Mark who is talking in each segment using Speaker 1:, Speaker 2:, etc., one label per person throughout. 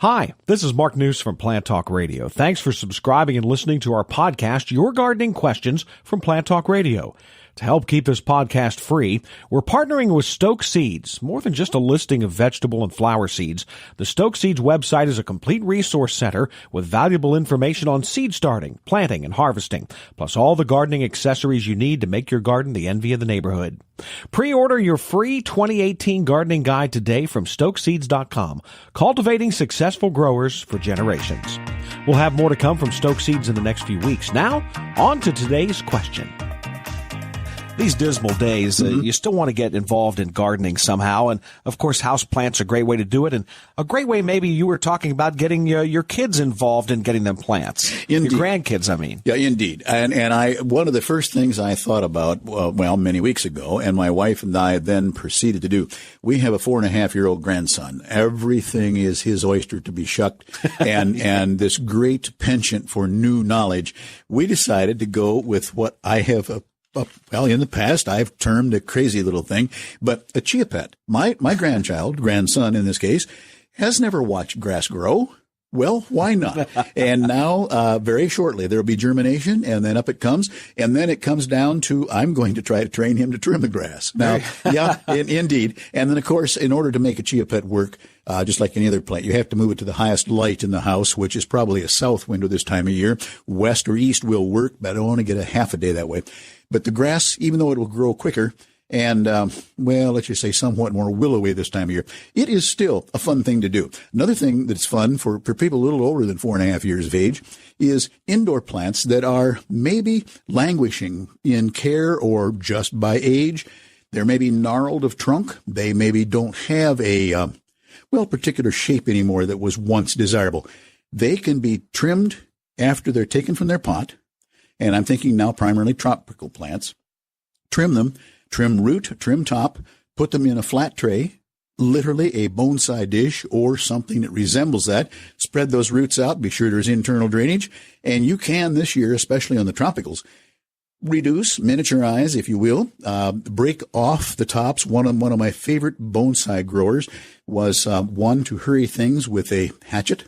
Speaker 1: Hi, this is Mark News from Plant Talk Radio. Thanks for subscribing and listening to our podcast, Your Gardening Questions from Plant Talk Radio. To help keep this podcast free, we're partnering with Stoke Seeds. More than just a listing of vegetable and flower seeds, the Stoke Seeds website is a complete resource center with valuable information on seed starting, planting, and harvesting, plus all the gardening accessories you need to make your garden the envy of the neighborhood. Pre-order your free 2018 gardening guide today from stokeseeds.com, cultivating successful growers for generations. We'll have more to come from Stoke Seeds in the next few weeks. Now, on to today's question. These dismal days, you still want to get involved in gardening somehow. And, of course, house plants are a great way to do it. And a great way, maybe you were talking about getting your kids involved in getting them plants.
Speaker 2: Indeed.
Speaker 1: Your grandkids, I mean.
Speaker 2: Yeah, indeed. And one of the first things I thought about, many weeks ago, and my wife and I then proceeded to do, we have a 4.5-year-old grandson. Everything is his oyster to be shucked. And this great penchant for new knowledge. We decided to go with what I have in the past, I've termed a crazy little thing, but a chia pet. My grandson in this case, has never watched grass grow. Well, why not? And now, very shortly, there'll be germination, and then up it comes, and then it comes down to, I'm going to try to train him to trim the grass. Now, indeed. And then, of course, in order to make a chia pet work, just like any other plant, you have to move it to the highest light in the house, which is probably a south window this time of year. West or east will work, but I only get a half a day that way. But the grass, even though it will grow quicker and, let's just say somewhat more willowy this time of year, it is still a fun thing to do. Another thing that's fun for people a little older than 4.5 years of age is indoor plants that are maybe languishing in care or just by age. They're maybe gnarled of trunk. They maybe don't have a, particular shape anymore that was once desirable. They can be trimmed after they're taken from their pot. And I'm thinking now primarily tropical plants. Trim them, trim root, trim top, put them in a flat tray, literally a bonsai dish or something that resembles that. Spread those roots out, be sure there's internal drainage. And you can this year, especially on the tropicals, reduce, miniaturize, if you will, break off the tops. One of my favorite bonsai growers was one to hurry things with a hatchet,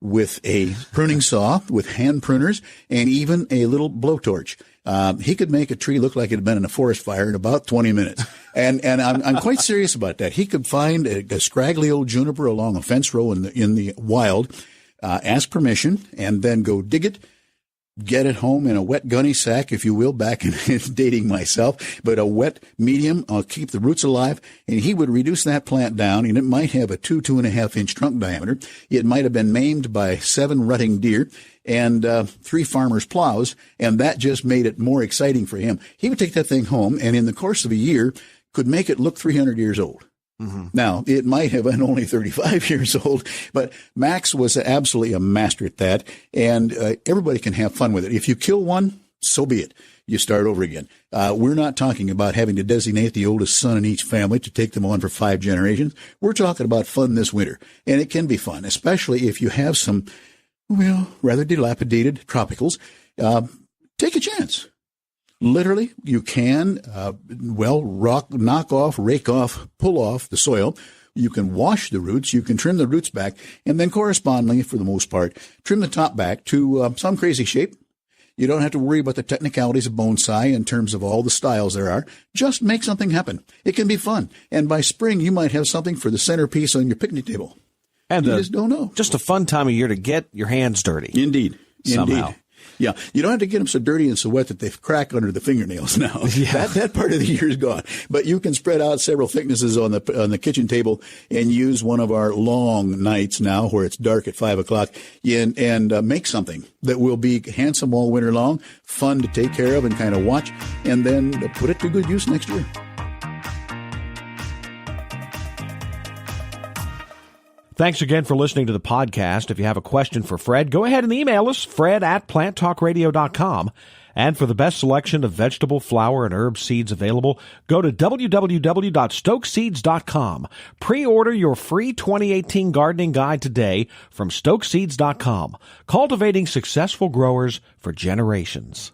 Speaker 2: with a pruning saw, with hand pruners, and even a little blowtorch. He could make a tree look like it had been in a forest fire in about 20 minutes. And I'm quite serious about that. He could find a scraggly old juniper along a fence row in the wild, ask permission, and then go dig it, get it home in a wet gunny sack, if you will, back in dating myself, but a wet medium, keep the roots alive, and he would reduce that plant down, and it might have a 2.5 inch trunk diameter. It might have been maimed by 7 rutting deer and 3 farmers' plows, and that just made it more exciting for him. He would take that thing home, and in the course of a year, could make it look 300 years old. Mm-hmm. Now, it might have been only 35 years old, but Max was absolutely a master at that, and everybody can have fun with it. If you kill one, so be it. You start over again. We're not talking about having to designate the oldest son in each family to take them on for 5 generations. We're talking about fun this winter, and it can be fun, especially if you have some, rather dilapidated tropicals. Take a chance. Literally, you can, knock off, rake off, pull off the soil. You can wash the roots. You can trim the roots back, and then correspondingly, for the most part, trim the top back to some crazy shape. You don't have to worry about the technicalities of bonsai in terms of all the styles there are. Just make something happen. It can be fun. And by spring, you might have something for the centerpiece on your picnic table. And you just don't know.
Speaker 1: Just a fun time of year to get your hands dirty.
Speaker 2: Indeed.
Speaker 1: Somehow.
Speaker 2: Indeed. Yeah, you don't have to get them so dirty and so wet that they crack under the fingernails now.
Speaker 1: Yeah.
Speaker 2: That part of the year is gone. But you can spread out several thicknesses on the kitchen table and use one of our long nights now where it's dark at 5 o'clock and make something that will be handsome all winter long, fun to take care of and kind of watch, and then put it to good use next year.
Speaker 1: Thanks again for listening to the podcast. If you have a question for Fred, go ahead and email us, fred@planttalkradio.com. And for the best selection of vegetable, flower, and herb seeds available, go to www.stokeseeds.com. Pre-order your free 2018 gardening guide today from stokeseeds.com. Cultivating successful growers for generations.